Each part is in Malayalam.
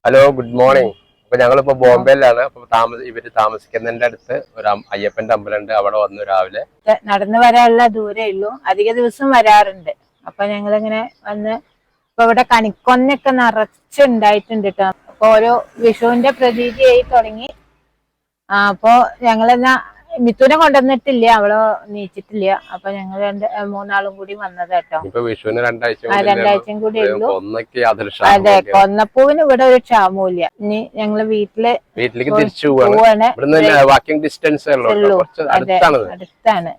Hello, good morning. അപ്പൊ ഞങ്ങളിപ്പോ ബോംബെയിലാണ്. അപ്പൊ ഇവര് താമസിക്കുന്നതിന്റെ അടുത്ത് ഒരു അയ്യപ്പന്റെ അമ്പലമുണ്ട്. അവിടെ വന്നു രാവിലെ. നടന്നു വരാനുള്ള ദൂരേ ഉള്ളൂ. അധിക ദിവസം വരാറുണ്ട്. അപ്പൊ ഞങ്ങളിങ്ങനെ വന്ന് ഇപ്പൊ ഇവിടെ കണിക്കൊന്നൊക്കെ നിറച്ചുണ്ടായിട്ടുണ്ട് കേട്ടോ. അപ്പൊ ഓരോ വിഷുവിന്റെ പ്രതീതിയായി തുടങ്ങി. അപ്പൊ ഞങ്ങളെന്നാ മിഥുനെ കൊണ്ടുവന്നിട്ടില്ല, അവള് നീച്ചിട്ടില്ല. അപ്പൊ ഞങ്ങൾ മൂന്നാളും കൂടി വന്നത് കേട്ടോ. രണ്ടാഴ്ചയും കൂടി ഉള്ളൂ. അതെ, കൊന്നപ്പൂവിന് ഇവിടെ ഒരു ക്ഷാമൂല്ല. ഇനി ഞങ്ങള് വീട്ടിലേക്ക് തിരിച്ചു പോവാണ്. അടുത്താണ്.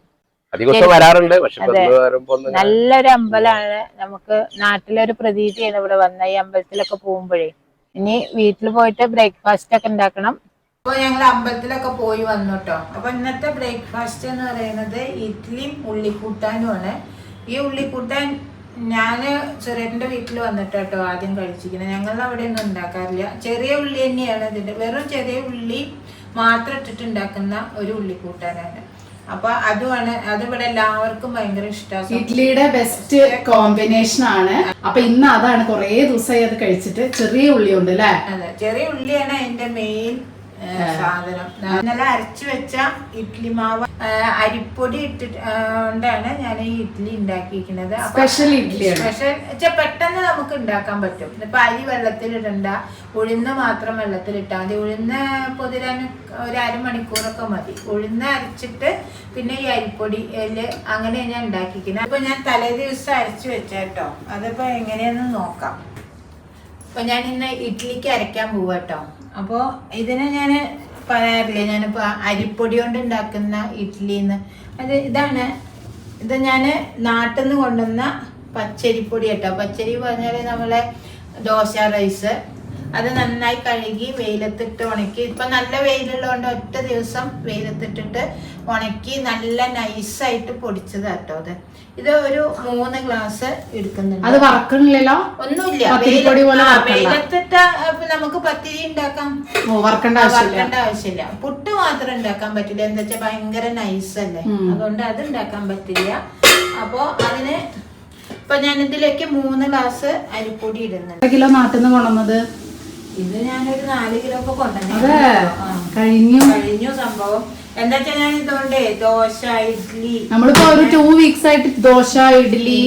നല്ലൊരു അമ്പലമാണ്. നമുക്ക് നാട്ടിലൊരു പ്രതീതിയാണ് ഇവിടെ വന്ന ഈ അമ്പലത്തിലൊക്കെ പോകുമ്പോഴേ. ഇനി വീട്ടിൽ പോയിട്ട് ബ്രേക്ക്ഫാസ്റ്റ് ഒക്കെ ഉണ്ടാക്കണം. അപ്പൊ ഞങ്ങൾ അമ്പലത്തിലൊക്കെ പോയി വന്നു കേട്ടോ. അപ്പൊ ഇന്നത്തെ ബ്രേക്ക്ഫാസ്റ്റ് എന്ന് പറയുന്നത് ഇഡ്ഡലിയും ഉള്ളിക്കൂട്ടാനുമാണ്. ഈ ഉള്ളിക്കൂട്ടാൻ ഞാന് ചെറിയന്റെ വീട്ടിൽ വന്നിട്ട് കേട്ടോ ആദ്യം കഴിച്ചിരിക്കുന്നത്. ഞങ്ങൾ അവിടെ ഒന്നും ഉണ്ടാക്കാറില്ല. ചെറിയ ഉള്ളി തന്നെയാണ് ഇതിന്റെ, വെറും ചെറിയ ഉള്ളി മാത്രം ഇട്ടിട്ട് ഉണ്ടാക്കുന്ന ഒരു ഉള്ളിക്കൂട്ടാനാണ്. അപ്പൊ അതുമാണ്, അത് ഇവിടെ എല്ലാവർക്കും ഭയങ്കര ഇഷ്ടമാണ്. ഇഡ്ലിയുടെ ബെസ്റ്റ് കോമ്പിനേഷൻ ആണ്. അപ്പൊ ഇന്ന് അതാണ്, കുറേ ദിവസമായി അത് കഴിച്ചിട്ട്. ചെറിയ ഉള്ളി ഉണ്ട് അല്ലെ? അതെ, ചെറിയ ഉള്ളിയാണ് അതിന്റെ മെയിൻ സാധനം. ഇന്നലെ അരച്ചു വെച്ച ഇഡ്ലി മാവ് അരിപ്പൊടി കൊണ്ടാണ് ഞാൻ ഈ ഇഡ്ലി ഉണ്ടാക്കിയിരിക്കുന്നത്. സ്പെഷ്യൽ ഇഡ്ലി, സ്പെഷ്യൽ പെട്ടെന്ന് നമുക്ക് ഉണ്ടാക്കാൻ പറ്റും. ഇപ്പൊ അരി വെള്ളത്തിലിടണ്ട, ഉഴുന്ന് മാത്രം വെള്ളത്തിലിട്ടാൽ മതി. ഉഴുന്ന് പൊതിരാൻ ഒരു അരമണിക്കൂറൊക്കെ മതി. ഉഴുന്ന് അരച്ചിട്ട് പിന്നെ ഈ അരിപ്പൊടി അങ്ങനെ ഞാൻ ഉണ്ടാക്കിയിരിക്കുന്നത്. അപ്പൊ ഞാൻ തലേ ദിവസം അരച്ചു വെച്ചേട്ടോ. അതിപ്പോ എങ്ങനെയാന്ന് നോക്കാം. അപ്പൊ ഞാൻ ഇന്ന് ഇഡ്ലിക്ക് അരയ്ക്കാൻ പോവാ കേട്ടോ. അപ്പോൾ ഇതിനെ ഞാൻ പറയാറില്ലേ, ഞാനിപ്പോൾ അരിപ്പൊടി കൊണ്ട് ഉണ്ടാക്കുന്ന ഇഡ്ഡലിന്ന്. ഇത് ഞാൻ നാട്ടിൽ നിന്ന് കൊണ്ടുവന്ന പച്ചരിപ്പൊടി കേട്ടോ. പച്ചരി പറഞ്ഞാൽ നമ്മളെ ദോശ റൈസ്. അത് നന്നായി കഴുകി വെയിലത്തിട്ട് ഉണക്കി. ഇപ്പം നല്ല വെയിലുള്ളതുകൊണ്ട് ഒറ്റ ദിവസം വെയിലത്തിട്ടിട്ട് ഉണക്കി നല്ല നൈസായിട്ട് പൊടിച്ചത് കേട്ടോ. ഇത് ഒരു 3 ഗ്ലാസ് എടുക്കുന്നുണ്ട്. അത് വറക്കണില്ലല്ലോ? ഒന്നുമില്ല, വെയിലത്തിട്ട നമുക്ക് പത്തിരി ഉണ്ടാക്കാം, വറക്കേണ്ട ആവശ്യമില്ല. പുട്ട് മാത്രം ഉണ്ടാക്കാൻ പറ്റില്ല, എന്താ വെച്ചാൽ ഭയങ്കര നൈസല്ലേ, അതുകൊണ്ട് അത് ഉണ്ടാക്കാൻ പറ്റില്ല. അപ്പൊ അതിന് ഇപ്പൊ ഞാൻ ഇതിലേക്ക് 3 ഗ്ലാസ് അരിപ്പൊടി ഇടുന്നുണ്ട്. കിലോ നാട്ടിൽ നിന്ന് കൊണ്ടുവന്നത് ഇത് ഞാനൊരു 4 കിലോ ഒക്കെ കഴിഞ്ഞു സംഭവം. എന്താ വെച്ചാൽ ഞാൻ ഇതുകൊണ്ട് ദോശ, ഇഡ്ഡലി, നമ്മളിപ്പോ ഒരു 2 വീക്സ് ആയിട്ട് ദോശ, ഇഡ്ഡലി,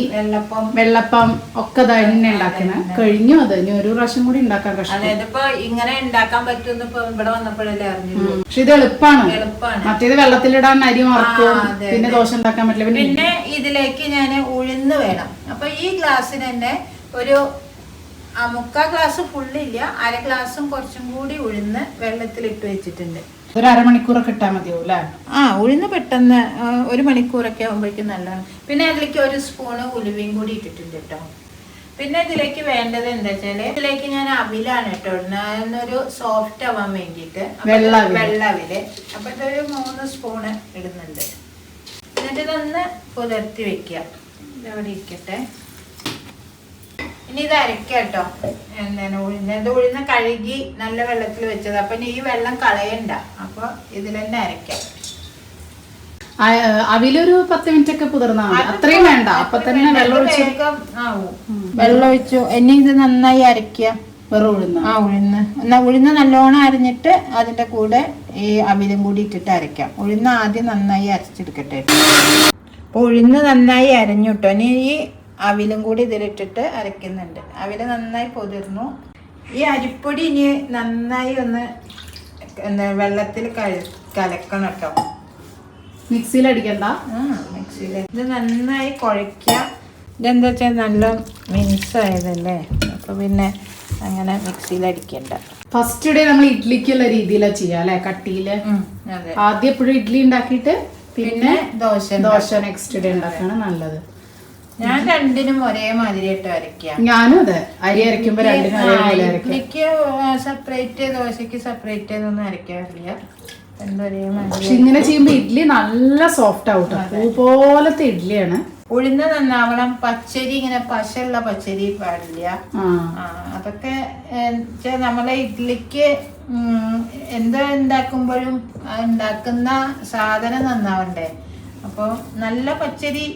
വെള്ളപ്പം ഒക്കെ തന്നെ ഉണ്ടാക്കുന്നത്. കഴിഞ്ഞു. അത് ഇനി ഒരു പ്രാവശ്യം കൂടി ഉണ്ടാക്കാൻ കഷ്ടം. അതായത് ഇപ്പൊ ഇങ്ങനെ ഉണ്ടാക്കാൻ പറ്റുമെന്ന് ഇപ്പൊ ഇവിടെ വന്നപ്പോഴല്ലേ അറിഞ്ഞു. പക്ഷെ ഇത് എളുപ്പമാണ്. മറ്റേത് വെള്ളത്തിലിടാൻ അരി മറക്കും, പിന്നെ ദോശ ഉണ്ടാക്കാൻ പറ്റില്ല. പിന്നെ ഇതിലേക്ക് ഞാൻ ഉഴുന്ന് വേണം. അപ്പൊ ഈ ഗ്ലാസ്സിന് തന്നെ ഒരു 3/4 ഗ്ലാസ് ഫുള്ളില്ല, 1/2 ഗ്ലാസും കുറച്ചും കൂടി ഉഴുന്ന് വെള്ളത്തിലിട്ട് വെച്ചിട്ടുണ്ട്. ഒരു അരമണിക്കൂറൊക്കെ ഇട്ടാൽ മതിയാവും അല്ലേ? ഉഴുന്ന് പെട്ടെന്ന് 1 മണിക്കൂറൊക്കെ ആകുമ്പോഴേക്കും നല്ലതാണ്. പിന്നെ അതിലേക്ക് 1 സ്പൂണ് ഉലുവയും കൂടി ഇട്ടിട്ടുണ്ട് കേട്ടോ. പിന്നെ ഇതിലേക്ക് വേണ്ടത് എന്താ വെച്ചാല്, ഇതിലേക്ക് ഞാൻ അവിലാണ് കേട്ടോ ഇടുന്നൊരു സോഫ്റ്റ് ആവാൻ വേണ്ടിയിട്ട്, വെള്ളവില്. അപ്പൊ ഇതൊരു 3 സ്പൂണ് ഇടുന്നുണ്ട്. എന്നിട്ട് ഇതൊന്ന് പുതിർത്തി വെക്കുക. ഇതവിടെ ഇരിക്കട്ടെ. ഇനി ഇത് അരയ്ക്കാം കേട്ടോ. ഉഴുന്ന് കഴുകി നല്ല വെള്ളത്തിൽ വെച്ചത്. അപ്പൊ ഈ വെള്ളം കളയണ്ട. അപ്പൊ ഇതിൽ തന്നെ അരയ്ക്കാം. അവിലൊരു 10 മിനിറ്റ് ഒക്കെ കുതിർന്നാ മതി, അത്രയും വേണ്ട. അപ്പൊ തന്നെ വെള്ളം ഒഴിച്ചു. ഇനി ഇത് നന്നായി അരയ്ക്കുക. വെറും ഉഴുന്ന് ഉഴുന്ന് നല്ലോണം അരഞ്ഞിട്ട് അതിന്റെ കൂടെ ഈ അവിലും കൂടി ഇട്ടിട്ട് അരയ്ക്കാം. ഉഴുന്ന് ആദ്യം നന്നായി അരച്ചെടുക്കട്ടെ. അപ്പൊ ഉഴുന്ന് നന്നായി അരഞ്ഞു കേട്ടോ. ഇനി ഈ അവിലും കൂടി ഇതിലിട്ടിട്ട് അരയ്ക്കുന്നുണ്ട്. അവില് നന്നായി പൊതിർന്നു. ഈ അരിപ്പൊടി ഇനി നന്നായി ഒന്ന് വെള്ളത്തിൽ കലക്കണം കേട്ടോ. മിക്സിയിൽ അടിക്കണ്ട, മിക്സിയിൽ. ഇത് നന്നായി കുഴയ്ക്കുക. ഇതെന്താ വെച്ചാൽ നല്ല മിനുസായതല്ലേ, അപ്പൊ പിന്നെ അങ്ങനെ മിക്സിയിൽ അടിക്കണ്ട. ഫസ്റ്റ് ഡേ നമ്മൾ ഇഡ്ലിക്കുള്ള രീതിയിലാണ് ചെയ്യാം അല്ലെ, കട്ടിയില്. ആദ്യം എപ്പോഴും ഇഡ്ലി ഉണ്ടാക്കിയിട്ട് പിന്നെ ദോശ നെക്സ്റ്റ് ഡേ ഉണ്ടാക്കാണ് നല്ലത്. ഞാൻ രണ്ടിനും ഒരേ മാതിരി ഇട്ട് അരയ്ക്കാം. ഞാനും അതെ, അരി അരയ്ക്കുമ്പോ ഇഡ്ലിക്ക് സെപ്പറേറ്റ്, ദോശക്ക് സെപ്പറേറ്റ് ഒന്നും അരയ്ക്കാറില്ല. പക്ഷെ ഇങ്ങനെ ചെയ്യുമ്പോ ഇഡ്ലി നല്ല സോഫ്റ്റ് ആവും. പൂ പോലത്തെ ഇഡ്ലിയാണ്. ഉഴുന്ന് നന്നാവണം. പച്ചരി ഇങ്ങനെ പശയുള്ള പച്ചരി പാടില്ല. അതൊക്കെ നമ്മളെ ഇഡ്ലിക്ക് എന്താ ഉണ്ടാക്കുമ്പോഴും ഉണ്ടാക്കുന്ന സാധനം നന്നാവണ്ടേ. അപ്പോൾ നല്ല പച്ചരി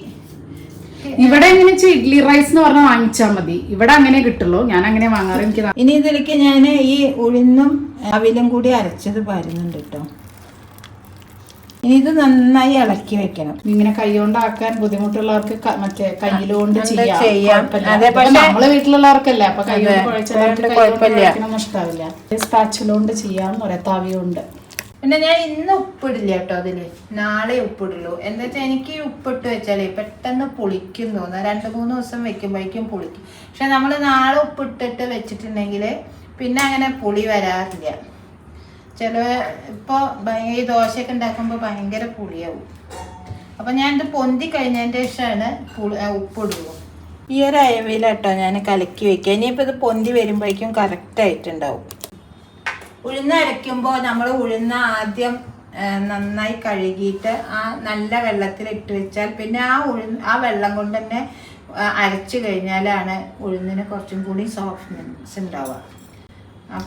ഇവിടെ എങ്ങനെ വെച്ചാൽ ഇഡ്ലി റൈസ് എന്ന് പറഞ്ഞാൽ വാങ്ങിച്ചാൽ മതി. ഇവിടെ അങ്ങനെ കിട്ടുള്ളൂ. ഞാൻ അങ്ങനെ വാങ്ങാറ്. എനിക്ക് ഇനി ഇതിലേക്ക് ഞാൻ ഈ ഉഴുന്നും അവിലും കൂടി അരച്ചത് പാരുന്നുണ്ട് കേട്ടോ. ഇനി ഇത് നന്നായി ഇളക്കി വെക്കണം. ഇങ്ങനെ കൈകൊണ്ടാക്കാൻ ബുദ്ധിമുട്ടുള്ളവർക്ക് മറ്റേ കയ്യിലുകൊണ്ട് ചെയ്യാം. നമ്മളെ വീട്ടിലുള്ളവർക്കല്ലേ, അപ്പൊ കൈകൊണ്ട് കുഴപ്പമില്ല, ഇഷ്ടാവില്ല. സ്പാച്ചുലോണ്ട് ചെയ്യാന്ന് പറയാം, തവിയുണ്ട്. പിന്നെ ഞാൻ ഇന്ന് ഉപ്പിടില്ല കേട്ടോ അതില്, നാളെ ഉപ്പിടുള്ളൂ. എന്താ വെച്ചാൽ എനിക്ക് ഉപ്പിട്ട് വെച്ചാലേ പെട്ടെന്ന് പുളിക്കും തോന്നുന്നു. 2-3 ദിവസം വെക്കുമ്പോഴേക്കും പുളിക്കും. പക്ഷെ നമ്മൾ നാളെ ഉപ്പിട്ടിട്ട് വെച്ചിട്ടുണ്ടെങ്കിൽ പിന്നെ അങ്ങനെ പുളി വരാറില്ല. ഇപ്പോൾ ഈ ദോശയൊക്കെ ഉണ്ടാക്കുമ്പോൾ ഭയങ്കര പുളിയാവും. അപ്പം ഞാനിത് പൊന്തി കഴിഞ്ഞതിൻ്റെ ശേഷമാണ് ഉപ്പിടുള്ളൂ. ഈ ഒരു അയവിലാട്ടോ ഞാൻ കലക്കി വെക്കുക. ഇനിയിപ്പോൾ ഇത് പൊന്തി വരുമ്പോഴേക്കും കറക്റ്റായിട്ടുണ്ടാവും. ഉഴുന്ന് അരയ്ക്കുമ്പോൾ നമ്മൾ ഉഴുന്ന് ആദ്യം നന്നായി കഴുകിയിട്ട് ആ നല്ല വെള്ളത്തിൽ ഇട്ട് വെച്ചാൽ പിന്നെ ആ വെള്ളം കൊണ്ട് തന്നെ അരച്ചു കഴിഞ്ഞാലാണ് ഉഴുന്നിന് കുറച്ചും കൂടി സോഫ്റ്റ്നെസ് ഉണ്ടാവുക.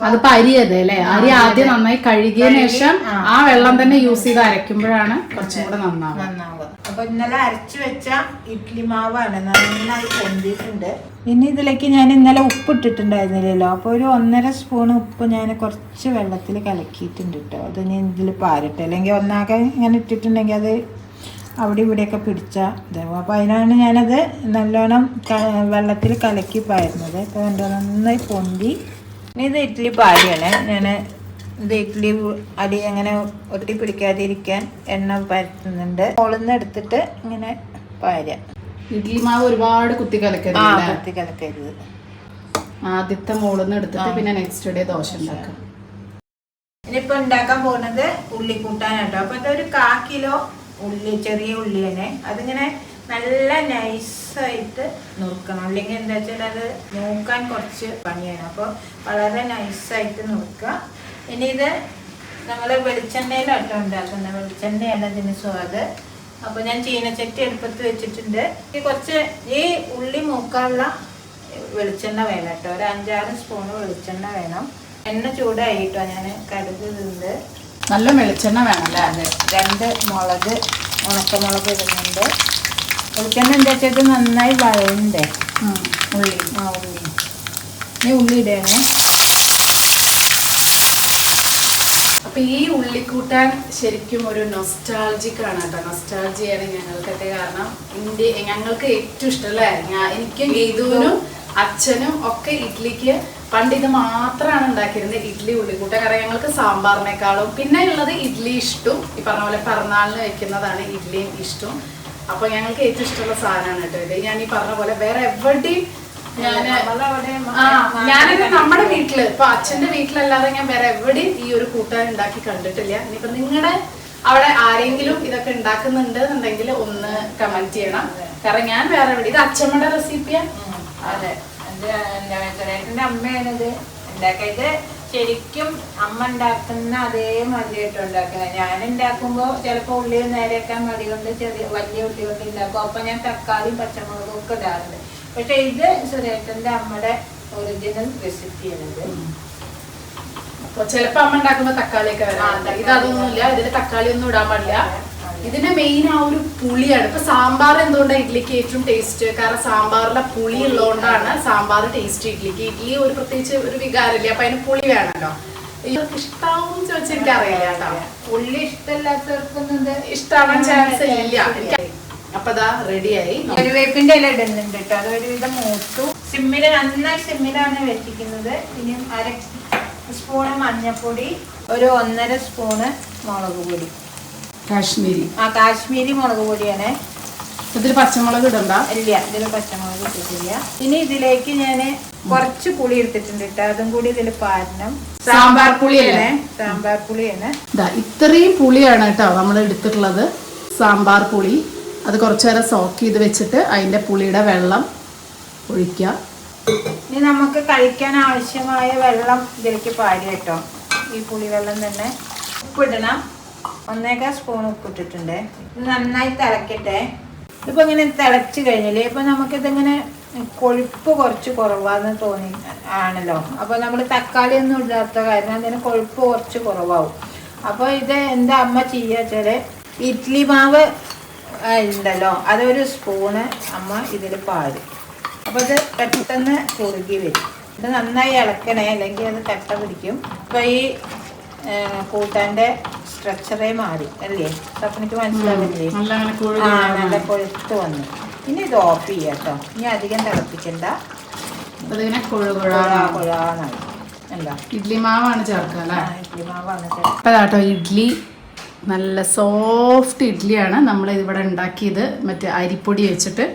അതിപ്പോ അരി അതെ അല്ലെ, അരി ആദ്യം നന്നായി കഴുകിയതിനു ശേഷം ആ വെള്ളം തന്നെ യൂസ് ചെയ്ത് അരയ്ക്കുമ്പോഴാണ് കുറച്ചും കൂടെ നന്നാവുക. അപ്പൊ ഇന്നലെ അരച്ചു വെച്ച ഇഡ്ലി മാവാണ്, നന്നായി പൊന്തിയിട്ടുണ്ട്. ഇനി ഇതിലേക്ക് ഞാൻ ഇന്നലെ ഉപ്പിട്ടിട്ടുണ്ടായിരുന്നില്ലല്ലോ, അപ്പോൾ ഒരു 1.5 സ്പൂൺ ഉപ്പ് ഞാൻ കുറച്ച് വെള്ളത്തിൽ കലക്കിയിട്ടുണ്ട് കേട്ടോ. അത് ഞാൻ ഇതിൽ പാരട്ടെ, അല്ലെങ്കിൽ ഒന്നാകെ ഇങ്ങനെ ഇട്ടിട്ടുണ്ടെങ്കിൽ അത് അവിടെ ഇവിടെയൊക്കെ പിടിച്ചാൽ ഇതാവും. അപ്പോൾ അതിനാണ് ഞാനത് നല്ലോണം വെള്ളത്തിൽ കലക്കി പാരുന്നത്. അപ്പോൾ എൻ്റെ നന്നായി പൊന്തി. ഇനി ഇത് ഇഡ്ഡലി പാരിയാണ്. ഞാൻ ഇത് ഇഡ്ഡലി അടി അങ്ങനെ ഒട്ടി പിടിക്കാതിരിക്കാൻ എണ്ണ പരത്തുന്നുണ്ട്. മുകളിൽ എടുത്തിട്ട് ഇങ്ങനെ പാരുക. ഇഡ്ലി മാവ് ഒരുപാട് കുത്തി കലക്കരുത്. ആദ്യത്തെ മുകളിൽ എടുത്തിട്ട് പിന്നെ നെക്സ്റ്റ് ഡേ ദോശ ഉണ്ടാക്കാം. ഇനിയിപ്പോ ഉണ്ടാക്കാൻ പോകുന്നത് ഉള്ളിക്കൂട്ടാനാട്ടോ. അപ്പൊ അതൊരു 1/4 കിലോ ഉള്ളി, ചെറിയ ഉള്ളി തന്നെ, അതിങ്ങനെ നല്ല നൈസായിട്ട് നുറുക്കണം. അല്ലെങ്കിൽ എന്താ വെച്ചാൽ അത് നോക്കാൻ കുറച്ച് പണിയാണ്. അപ്പോൾ വളരെ നൈസായിട്ട് നുറുക്കുക. ഇനി ഇത് നമ്മൾ വെളിച്ചെണ്ണയിലാട്ടോ ഉണ്ടാക്കുന്നത്. വെളിച്ചെണ്ണയാണ് ഇതിന് സ്വാദ്. അപ്പോൾ ഞാൻ ചീനച്ചട്ടി അടുപ്പത്ത് വെച്ചിട്ടുണ്ട്. കുറച്ച് ഈ ഉള്ളി മൂക്കാനുള്ള വെളിച്ചെണ്ണ വേണം കേട്ടോ. ഒരു 5-6 സ്പൂൺ വെളിച്ചെണ്ണ വേണം. എണ്ണ ചൂടായിട്ടോ. ഞാൻ കടുകുണ്ട്, നല്ല വെളിച്ചെണ്ണ വേണം അല്ലേ. അത് 2 ഉണക്കമുളക് ഇടുന്നുണ്ട്. വെളിച്ചെണ്ണ എന്താ വെച്ചാൽ നന്നായി വഴണ്ടേ ഉള്ളി. ഇനി ഉള്ളി ഇടണേ. അപ്പൊ ഈ ഉള്ളിക്കൂട്ടാൻ ശരിക്കും ഒരു നൊസ്റ്റാൾജിക് ആണ് കേട്ടോ. നൊസ്റ്റാൾജിയാണ് ഞങ്ങൾക്കൊക്കെ. കാരണം ഞങ്ങൾക്ക് ഏറ്റവും ഇഷ്ടമല്ലേ, എനിക്കും ഗീതുവിനും അച്ഛനും ഒക്കെ ഇഡ്ലിക്ക് പണ്ട് ഇത് മാത്രമാണ് ഉണ്ടാക്കിയിരുന്നത്, ഇഡ്ലി ഉള്ളിക്കൂട്ടാൻ. കാരണം ഞങ്ങൾക്ക് സാമ്പാറിനേക്കാളും പിന്നെ ഉള്ളത് ഇഡ്ലി ഇഷ്ടം. ഈ പറഞ്ഞ പോലെ പിറന്നാളിന് വെക്കുന്നതാണ് ഇഡ്ലിയും ഇഷ്ടം. അപ്പൊ ഞങ്ങൾക്ക് ഏറ്റവും ഇഷ്ടമുള്ള സാധനമാണ് കേട്ടോ ഇത്. ഞാൻ ഈ പറഞ്ഞ പോലെ വേറെ എവിടെയും ഞാനിത് നമ്മുടെ വീട്ടില്, ഇപ്പൊ അച്ഛന്റെ വീട്ടിലല്ലാതെ ഞാൻ വേറെ എവിടെയും ഈ ഒരു കൂട്ടാൻ ഉണ്ടാക്കി കണ്ടിട്ടില്ല. ഇനിയിപ്പൊ നിങ്ങളുടെ അവിടെ ആരെങ്കിലും ഇതൊക്കെ ഉണ്ടാക്കുന്നുണ്ട് എന്നുണ്ടെങ്കിൽ ഒന്ന് കമന്റ് ചെയ്യണം. കാരണം ഞാൻ വേറെ എവിടെ, ഇത് അച്ഛമ്മയുടെ റെസിപ്പിയാണ്. അതെ, എന്റെ അമ്മയാണിത് ഉണ്ടാക്കിയത്. ശരിക്കും അമ്മ ഉണ്ടാക്കുന്ന അതേ മതിയായിട്ട് ഉണ്ടാക്കുന്നത്. ഞാൻ ഉണ്ടാക്കുമ്പോൾ ചിലപ്പോൾ ഉള്ളി നേരെയാക്കാൻ മതി കൊണ്ട് വലിയ ഉള്ളി കൊണ്ട് ഉണ്ടാക്കും. അപ്പൊ ഞാൻ തക്കാളിയും പച്ചമുളകും ഒക്കെ ഇടാറുണ്ട്. പക്ഷെ ഇത് സുരേട്ടന്റെ അമ്മയുടെ ഒറിജിനൽ റെസിപ്പിയാണിത്. അപ്പൊ ചിലപ്പോ അമ്മ ഉണ്ടാക്കുമ്പോ തക്കാളിയൊക്കെ വരാം. ഇത് അതൊന്നുമില്ല, ഇതില് തക്കാളി ഒന്നും ഇടാൻ പാടില്ല. ഇതിന്റെ മെയിൻ ആ ഒരു പുളിയാണ്. ഇപ്പൊ സാമ്പാർ എന്തുകൊണ്ടാണ് ഇഡ്ലിക്ക് ഏറ്റവും ടേസ്റ്റ്? കാരണം സാമ്പാറിലെ പുളി ഉള്ളതുകൊണ്ടാണ് സാമ്പാർ ടേസ്റ്റ് ഇഡ്ലിക്ക്. ഇഡ്ലി ഒരു പ്രത്യേകിച്ച് ഒരു വികാരമില്ല, അപ്പൊ അതിന് പുളി വേണമല്ലോ. ഇഷ്ടാവും ചോദിച്ചാൽ എനിക്ക് അറിയില്ല കേട്ടോ. ഉള്ളി ഇഷ്ടമില്ലാത്തവർക്കൊന്നും ഇഷ്ടാവാൻ ചാൻസ് ഇല്ല. അപ്പൊ അതാ റെഡിയായി. കറിവേപ്പിന്റെ ഇല ഇടുന്നുണ്ട് കേട്ടോ. അത് ഒരുവിധം മൂത്തു. നന്നായി സിമ്മിലാണ് വെച്ചിരിക്കുന്നത്. ഇനി 1/2 സ്പൂണ് മഞ്ഞൾപ്പൊടി, ഒരു 1.5 സ്പൂണ് മുളക് പൊടി, കാശ്മീരി മുളക് പൊടിയാണ്. ഇതിൽ പച്ചമുളക് ഇടണ്ട? ഇല്ല, ഇതിൽ പച്ചമുളക് ഇട്ടിട്ടില്ല. ഇനി ഇതിലേക്ക് ഞാൻ കുറച്ച് പുളി എടുത്തിട്ടുണ്ട് കേട്ടോ. അതും കൂടി ഇതിൽ പാരണം. സാമ്പാർ പുളിയല്ലേ? സാമ്പാർ പുളിയാണ്. ഇത്രയും പുളിയാണ് കേട്ടോ നമ്മൾ എടുത്തിട്ടുള്ളത്. സാമ്പാർ പുളി അത് കുറച്ചു നേരം സോക്ക് ചെയ്ത് വെച്ചിട്ട് അതിന്റെ പുളിയുടെ വെള്ളം ഒഴിക്കുക. ഇനി നമുക്ക് കഴിക്കാൻ ആവശ്യമായ വെള്ളം ഇതിലേക്ക് പാടി കേട്ടോ. ഈ പുളിവെള്ളം തന്നെ. ഉപ്പിടണം, 1.25 സ്പൂൺ ഉപ്പിട്ടിട്ടുണ്ട്. ഇത് നന്നായി തിളക്കട്ടെ. ഇപ്പൊ ഇങ്ങനെ തിളച്ച് കഴിഞ്ഞാല് ഇപ്പൊ നമുക്കിതിങ്ങനെ കൊഴുപ്പ് കുറച്ച് കുറവാന്ന് തോന്നി ആണല്ലോ. അപ്പൊ നമ്മൾ തക്കാളി ഒന്നും ഇടാത്ത കാരണം അതിന് കൊഴുപ്പ് കുറച്ച് കുറവാകും. അപ്പോൾ ഇത് എൻ്റെ അമ്മ ചെയ്യുക വെച്ചാൽ ഇഡ്ലി മാവ് ഉണ്ടല്ലോ അതൊരു സ്പൂണ് അമ്മ ഇതിൽ പാരും. അപ്പോൾ ഇത് പെട്ടെന്ന് കുറുകി വരും. ഇത് നന്നായി ഇളക്കണേ, അല്ലെങ്കിൽ അത് കട്ട പിടിക്കും. ഇപ്പോൾ ഈ കൂട്ടാൻ്റെ സ്ട്രക്ചറേ മാറി അല്ലേ? അപ്പം എനിക്ക് മനസ്സിലാവില്ലേ? നല്ല കൊഴുത്ത് വന്നു. ഇനി ഇത് ഓഫ് ചെയ്യാം കേട്ടോ. ഇനി അധികം തിളപ്പിക്കണ്ട. കൊഴാന്നായി അല്ല, ഇഡ്ലി മാവാണ് ചേർക്കുക അല്ലേ? ഇഡ്ലി മാവാണ് അപ്പോൾ കേട്ടോ ഇഡ്ലി നല്ല സോഫ്റ്റ് ഇഡ്ഡലിയാണ് നമ്മൾ ഇവിടെ ഉണ്ടാക്കിയത്. മറ്റേ അരിപ്പൊടി വെച്ചിട്ട്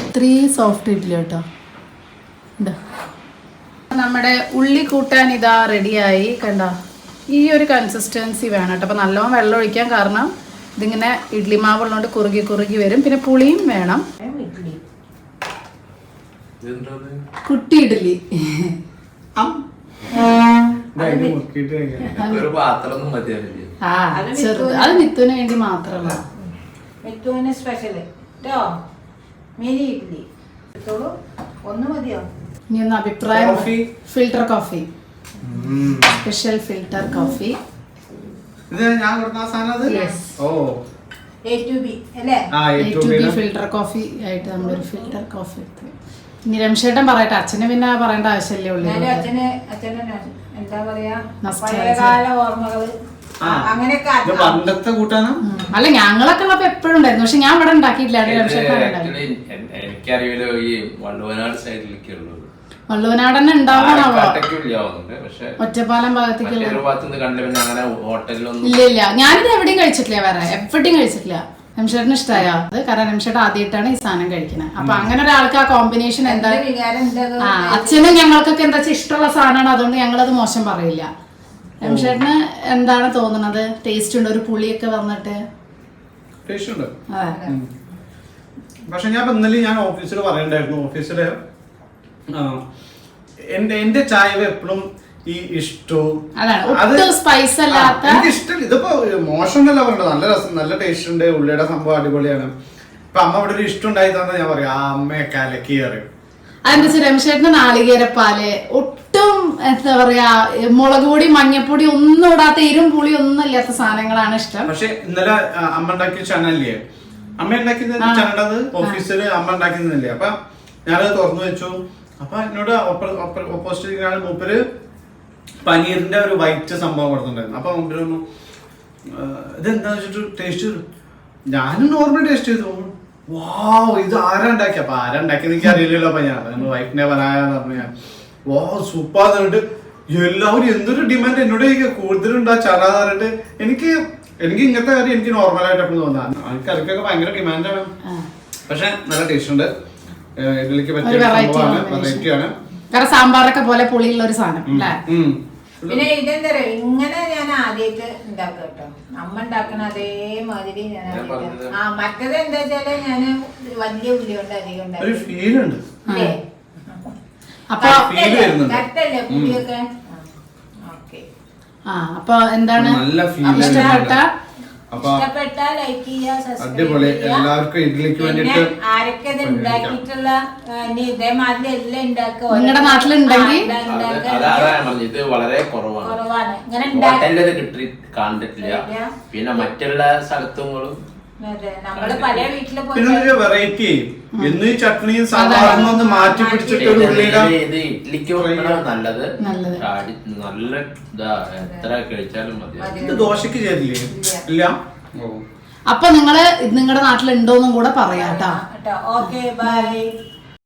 ഇത്രയും സോഫ്റ്റ് ഇഡ്ഡലി കേട്ടോ. നമ്മുടെ ഉള്ളി കൂട്ടാൻ ഇതാ റെഡിയായി. കണ്ടോ, ഈ ഒരു കൺസിസ്റ്റൻസി വേണം കേട്ടോ. അപ്പോൾ നല്ലോണം വെള്ളം ഒഴിക്കാൻ, കാരണം ഇതിങ്ങനെ ഇഡ്ലി മാവുള്ളതുകൊണ്ട് കുറുകി കുറുകി വരും. പിന്നെ പുളിയും വേണം. ഇഡ്ലി കുട്ടി ഇഡ്ഡലി ഒരു പാത്രം മതിയാവില്ല. ചെറുത്, അത് മിത്തുവിന് വേണ്ടി മാത്രമല്ല. മിത്തുവിന് സ്പെഷ്യൽ കേട്ടോ. മിനി ഇഡ്ലി എടുത്തോളൂ. ഒന്ന് മതിയോ? ഇനി ഒന്ന് അഭിപ്രായം. Filter coffee, special filter coffee. Filter coffee ആയിട്ട് നമ്മളൊരു ഫിൽറ്റർ കോഫി എടുത്ത്. ഇനി രംശേട്ടൻ പറയട്ടെ, അച്ഛന് പിന്നെ പറയേണ്ട ആവശ്യമല്ലേ ഉള്ളൂ. എന്താ പറയാ, പഴയകാല ഓർമ്മകള് അങ്ങനെയൊക്കെ പണ്ടത്തെ കൂട്ടാനും. അല്ല, ഞങ്ങളൊക്കെ ഉള്ളപ്പോ എപ്പോഴും ഉണ്ടായിരുന്നു. പക്ഷെ ഞാൻ ഇവിടെ ഉണ്ടാക്കിയിട്ടില്ല. എനിക്കറിയില്ല, ഈ വള്ളുവനാട് സൈഡിലേക്ക് ഉള്ളത്. വള്ളുവനാട് തന്നെ ഉണ്ടാവണോ? ഒറ്റപ്പാലം ഭാഗത്തേക്ക് ഇല്ല ഇല്ല, ഞാനിത് എവിടെയും കഴിച്ചിട്ടില്ല. വേറെ എവിടെയും കഴിച്ചിട്ടില്ല. രംശേട്ടന് ഇഷ്ടമായ അത്, കാരണം രംശേട്ടൻ ആദ്യമായിട്ടാണ് ഈ സാധനം കഴിക്കുന്നത്. അപ്പൊ അങ്ങനെ ഒരാൾക്ക് ആ കോമ്പിനേഷൻ എന്താ, അച്ഛനും ഞങ്ങൾക്കൊക്കെ എന്താ വെച്ചാൽ ഇഷ്ടമുള്ള സാധനമാണ്. അതുകൊണ്ട് ഞങ്ങളത് മോശം പറയില്ല. രംശേട്ടന് എന്താണ് തോന്നുന്നത്? ടേസ്റ്റ് ഉണ്ട്, ഒരു പുളിയൊക്കെ വന്നിട്ട് ടേസ്റ്റ് ഉണ്ട്. പക്ഷെ ഞാൻ ഇന്നലെ ഞാൻ ഓഫീസിൽ പറയണ്ടായിരുന്നു. ഓഫീസില് എന്റെ ചായ എപ്പോഴും ഈ ഇഷ്ടവും എനിക്ക് ഇഷ്ടമില്ല. ഇതിപ്പോ മോശം എന്നല്ല പറഞ്ഞത്, നല്ല രസം, നല്ല ടേസ്റ്റ് ഉണ്ട്. ഉള്ളിയുടെ സംഭവം അടിപൊളിയാണ്. ഇപ്പൊ അമ്മ ഇവിടെ ഒരു ഇഷ്ടം ഉണ്ടായി തന്നെ ഞാൻ പറയാം, ആ അമ്മയെ കലക്കി അറിയും. അതെന്താ വെച്ചാൽ രംശേട്ടന് നാളികേരപ്പാല് ഒട്ടും എന്താ പറയാ, മുളക് പൊടി മഞ്ഞപ്പൊടി ഒന്നും ഇടാത്ത, എരും പുളി ഒന്നും ഇല്ലാത്ത സാധനങ്ങളാണ് ഇഷ്ടം. പക്ഷെ ഇന്നലെ അമ്മ ഉണ്ടാക്കിയ ചനല്ലേ, അമ്മ ഉണ്ടാക്കിയത് ചനണ്ടത് ഓഫീസില് അമ്മ ഉണ്ടാക്കിയതല്ലേ. അപ്പൊ ഞാനത് തുറന്നു വെച്ചു. അപ്പൊ എന്നോട് ഓപ്പോസിറ്റ് മൂപ്പര് പനീറിന്റെ ഒരു വൈറ്റ് സംഭവം കൊടുത്തിട്ടുണ്ടായിരുന്നു. അപ്പൊ മൂപ്പരൊന്നു ഇതെന്താ വെച്ചിട്ട് ടേസ്റ്റ് ചെയ്തു. ഞാനും നോർമൽ ടേസ്റ്റ് ചെയ്തു. വാവ്, ഇത് ആരാ ഉണ്ടാക്കി? അപ്പൊ ആരാ ഉണ്ടാക്കിയെന്ന് എനിക്ക് അറിയില്ലല്ലോ. അപ്പൊ ഞാൻ വൈഫിനെ പറയാന്ന് പറഞ്ഞു. ഞാൻ വാവ് സൂപ്പർ എന്നിട്ട് എല്ലാവരും എന്തൊരു ഡിമാൻഡ് എന്നോട് കൂടുതലുണ്ടാ ചറാന്ന് പറഞ്ഞിട്ട്. എനിക്ക് ഇങ്ങനത്തെ കാര്യം എനിക്ക് നോർമലായിട്ട് എപ്പോഴും തോന്നാം. എനിക്ക് അതൊക്കെ ഭയങ്കര ഡിമാൻഡാണ്. പക്ഷെ നല്ല ടേസ്റ്റ് ഉണ്ട്. ഇതിലേക്ക് പറ്റിയ സംഭവമാണ്, വെറൈറ്റിയാണ്. കാരണം സാമ്പാറൊക്കെ പോലെ പുളിയുള്ള ഒരു സാധനം അല്ലേ. പിന്നെ ഇതെന്താ പറയാ, ഇങ്ങനെ ഞാൻ ആദ്യമായിട്ട് ഉണ്ടാക്കുക കേട്ടോ. അമ്മ ഉണ്ടാക്കണ അതേമാതിരി ഞാൻ മറ്റത് എന്താ വെച്ചാല് ഞാന് വലിയ ഉള്ളി കൊണ്ട് അധികം ഉണ്ടാക്കും. കറക്റ്റല്ലേ പുളിയൊക്കെ? ഓക്കെ. അപ്പൊ എന്താണ് ഇഷ്ടപ്പെട്ട ലൈക്ക് ചെയ്യുക, സബ്സ്ക്രൈബ് ചെയ്യുക. ആരൊക്കെ ഇത് ഉണ്ടാക്കിയിട്ടുള്ള ഇതേമാതിരി എല്ലാം ഉണ്ടാക്കുക നിങ്ങളുടെ നാട്ടിലുണ്ടെങ്കിൽ ഇത് വളരെ കുറവാണ്. ഇങ്ങനെ കണ്ടിട്ടില്ല. പിന്നെ മറ്റുള്ള സ്ഥലത്തും നമ്മള് പല വീട്ടില് പിന്നെ വെറൈറ്റി എന്ന് ഈ ചട്നിയും സാമ്പാറും ഒന്ന് മാറ്റി പിടിച്ചിട്ട് ഇഡ്ലിക്ക് നല്ലത്. നല്ല എത്ര കഴിച്ചാലും മതി. ഇത് ദോശക്ക് ചേരില്ലേ? ഇല്ല. അപ്പൊ നിങ്ങള് നിങ്ങളുടെ നാട്ടിലുണ്ടോന്നും കൂടെ പറയാട്ടോ. Okay, by.